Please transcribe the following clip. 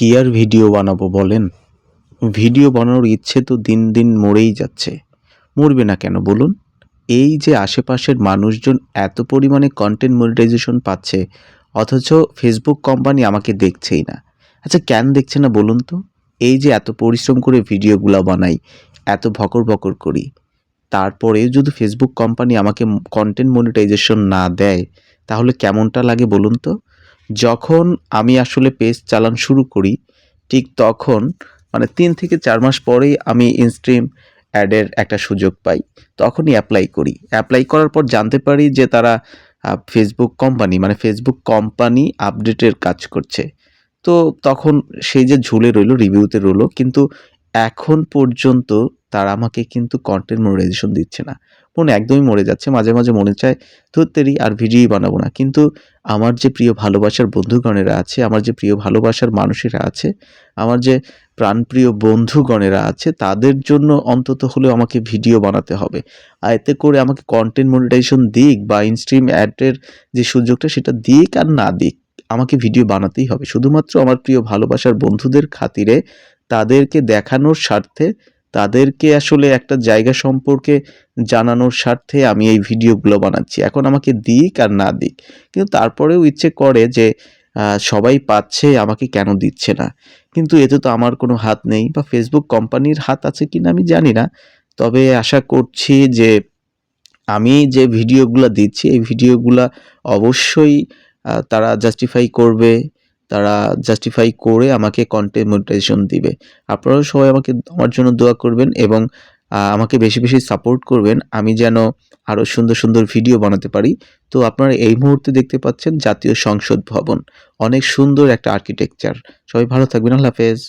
কি আর ভিডিও বানাবো বলেন? ভিডিও বানানোর ইচ্ছে তো দিন দিন মরেই যাচ্ছে। মরবে না কেন বলুন? এই যে আশেপাশের মানুষজন এত পরিমাণে কনটেন্ট মনিটাইজেশন পাচ্ছে, অথচ ফেসবুক কোম্পানি আমাকে দেখছেই না। আচ্ছা কেন দেখছে না বলুন তো? এই যে এত পরিশ্রম করে ভিডিওগুলা বানাই, এত ভকর, ভকর করি। তারপরেও যদি ফেসবুক কোম্পানি আমাকে কনটেন্ট মনিটাইজেশন না দেয়, তাহলে কেমনটা লাগে বলুন তো? যখন আমি আসলে পেজ চালান শুরু করি, ঠিক তখন মানে ৩ থেকে ৪ মাস পরেই আমি ইনস্ট্রিম অ্যাডের একটা সুযোগ পাই। তখনই অ্যাপ্লাই করি। অ্যাপ্লাই করার পর জানতে পারি যে তারা ফেসবুক কোম্পানি মানে ফেসবুক কোম্পানি আপডেটের কাজ করছে। তো তখন সেই যে ঝুলে রইলো, রিভিউতে রইলো। কিন্তু এখন পর্যন্ত তারা আমাকে কিন্তু কনটেন্ট মনিটাইজেশন দিচ্ছে না। মন একদমই মরে যাচ্ছে। মাঝে, মাঝে মনে চায়, "ধুর তেরি আর ভিডিওই বানাবো না।" কিন্তু আমার যে প্রিয় ভালোবাসার বন্ধুগণেরা আছে, আমার যে প্রিয় ভালোবাসার মানুষেরা আছে, আমার যে প্রাণপ্রিয় বন্ধুগণেরা আছে, তাদের জন্য অন্তত হলেও আমাকে ভিডিও বানাতে হবে। আর এতে করে আমাকে কনটেন্ট মনিটাইজেশন দিক বা ইনস্ট্রিম অ্যাডের যে সুযোগটা সেটা দিক আর না দিক, আমাকে ভিডিও বানাতেই হবে। শুধুমাত্র আমার প্রিয় ভালোবাসার বন্ধুদের খাতিরে, তাদেরকে দেখানোর স্বার্থে, তাদেরকে আসলে একটা জায়গা সম্পর্কে জানানোর স্বার্থে আমি এই ভিডিওগুলো বানাচ্ছি। এখন আমাকে দিক আর না দিক। কিন্তু তারপরেও ইচ্ছে করে যে সবাই পাচ্ছে আমাকে কেন দিচ্ছে না? কিন্তু এতে তো আমার কোনো হাত নেই বা ফেসবুক কোম্পানির হাত আছে কিনা আমি জানি না। তবে আশা করছি যে আমি যে ভিডিওগুলা দিচ্ছি, এই ভিডিওগুলা অবশ্যই তারা জাস্টিফাই করবে। তারা জাস্টিফাই করে আমাকে কনটেন্ট মনিটাইজেশন দিবে। আপনারাও সবাই আমার জন্য দোয়া করবেন এবং আমাকে বেশি, বেশি সাপোর্ট করবেন। আমি যেন আরো সুন্দর, সুন্দর ভিডিও বানাতে পারি। তো আপনারা এই মুহূর্তে দেখতে পাচ্ছেন জাতীয় সংসদ ভবন। অনেক সুন্দর একটা আর্কিটেকচার। সবাই ভালো থাকবেন। আল্লাহ হাফেজ।